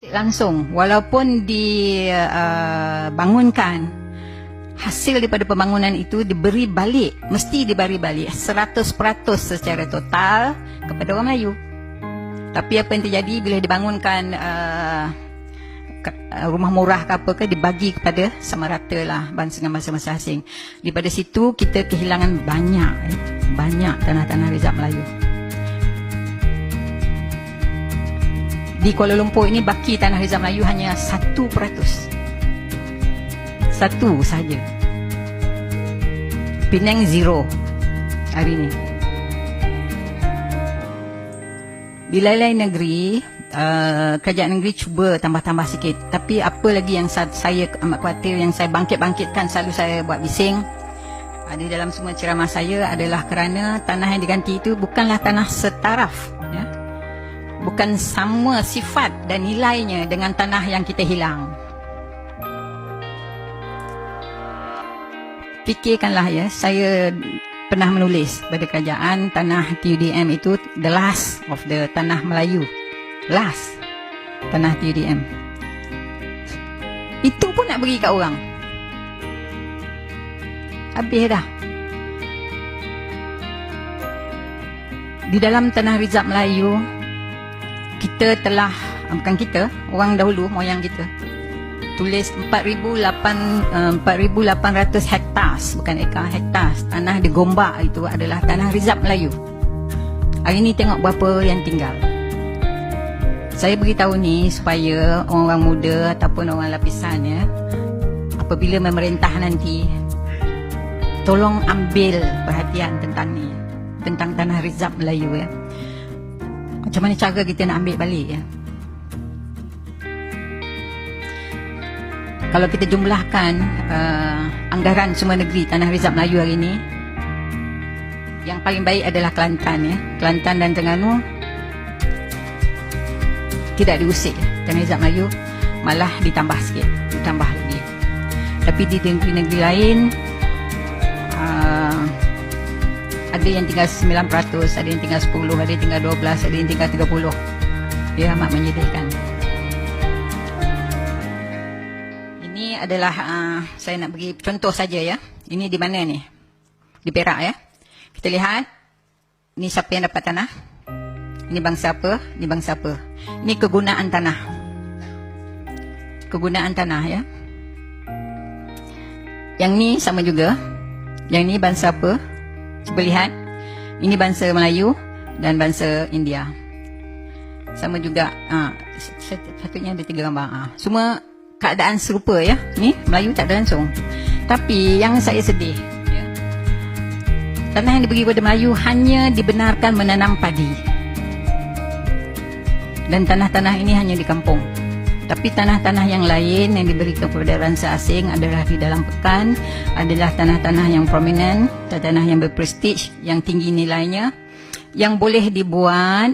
Langsung, walaupun dibangunkan, hasil daripada pembangunan itu diberi balik, mesti diberi balik 100% secara total kepada orang Melayu. Tapi apa yang terjadi bila dibangunkan rumah murah ke apa ke, dibagi kepada sama rata lah bangsa dengan bangsa asing. Daripada situ kita kehilangan banyak tanah-tanah Rizab Melayu. Di Kuala Lumpur ini baki tanah Rizab Melayu hanya 1%. Satu saja. Penang zero hari ini. Di lain-lain negeri, kerajaan negeri cuba tambah-tambah sikit. Tapi apa lagi yang saya amat khawatir, yang saya bangkit-bangkitkan, selalu saya buat bising, ada dalam semua ceramah saya adalah kerana tanah yang diganti itu bukanlah tanah setaraf, ya. Bukan sama sifat dan nilainya dengan tanah yang kita hilang. Fikirkanlah, ya, saya pernah menulis pada kerajaan tanah TUDM itu the last of the tanah Melayu. Last tanah TUDM. Itu pun nak bagi kat orang. Habis dah. Di dalam tanah Rizab Melayu, kita telah, bukan kita, orang dahulu, moyang kita, tulis 4,800 hektar, bukan ekar, hektar tanah di Gombak itu adalah tanah Rizab Melayu. Hari ni tengok berapa yang tinggal. Saya beritahu ni supaya orang-orang muda ataupun orang lapisan, ya, apabila memerintah nanti, tolong ambil perhatian tentang ni, tentang tanah Rizab Melayu, ya. Macam mana cara kita nak ambil balik, ya. Kalau kita jumlahkan anggaran semua negeri tanah Rizab Melayu hari ini, yang paling baik adalah Kelantan, ya. Kelantan dan Terengganu tidak diusik. Tanah Rizab Melayu malah ditambah sikit, ditambah lagi. Tapi di negeri-negeri lain, ada yang tinggal 9%, ada yang tinggal 10%, ada yang tinggal 12%, ada yang tinggal 30%. Dia amat menyedihkan. Ini adalah saya nak bagi contoh saja, ya. Ini di mana ni? Di Perak, ya. Kita lihat, ini siapa yang dapat tanah? Ini bangsa apa? Ini bangsa apa? Ini kegunaan tanah. Kegunaan tanah, ya. Yang ni sama juga. Yang ni bangsa apa? Cuba lihat. Ini bangsa Melayu dan bangsa India. Sama juga. Satunya ada 3 gambar. Semua keadaan serupa, ya. Ni Melayu tak ada langsung. Tapi yang saya sedih, ya, tanah yang diberi kepada Melayu hanya dibenarkan menanam padi. Dan tanah-tanah ini hanya di kampung. Tapi tanah-tanah yang lain yang diberikan kepada bangsa asing adalah di dalam pekan, adalah tanah-tanah yang prominent, tanah yang berprestij, yang tinggi nilainya, yang boleh dibuat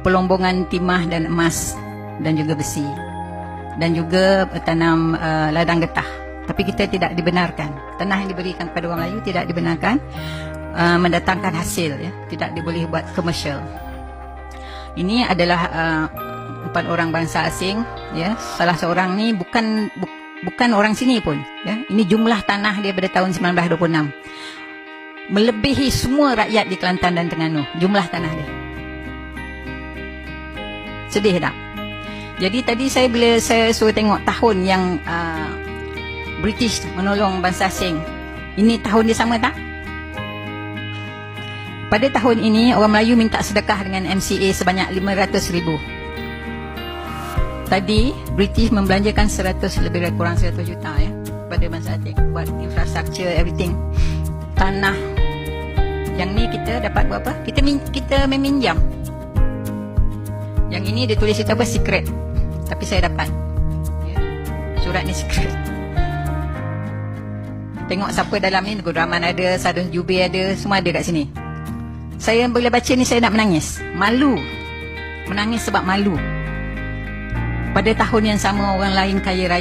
pelombongan timah dan emas dan juga besi, dan juga tanam ladang getah. Tapi kita tidak dibenarkan. Tanah yang diberikan kepada orang Melayu tidak dibenarkan mendatangkan hasil, ya. Tidak diboleh buat komersial. Ini adalah 4 orang bangsa asing, ya. Salah seorang ni bukan orang sini pun, ya. Ini jumlah tanah dia pada tahun 1926. Melebihi semua rakyat di Kelantan dan Terengganu, jumlah tanah dia. Sedih tak? Jadi tadi bila saya suruh tengok tahun yang British menolong bangsa asing, ini tahun dia sama tak? Pada tahun ini orang Melayu minta sedekah dengan MCA sebanyak 500,000. Tadi British membelanjakan 100 lebih kurang 100 juta, ya, pada bangsa asing buat infrastruktur, everything. Tanah yang ni kita dapat berapa? Kita meminjam. Yang ini dia tulis itu apa? Secret. Tapi saya dapat, ya. Surat ni secret. Tengok siapa dalam ni. Guru Rahman ada, Sadun Jubir ada, semua ada kat sini. Saya bila baca ni saya nak menangis. Malu. Menangis sebab malu. Pada tahun yang sama orang lain kaya raya.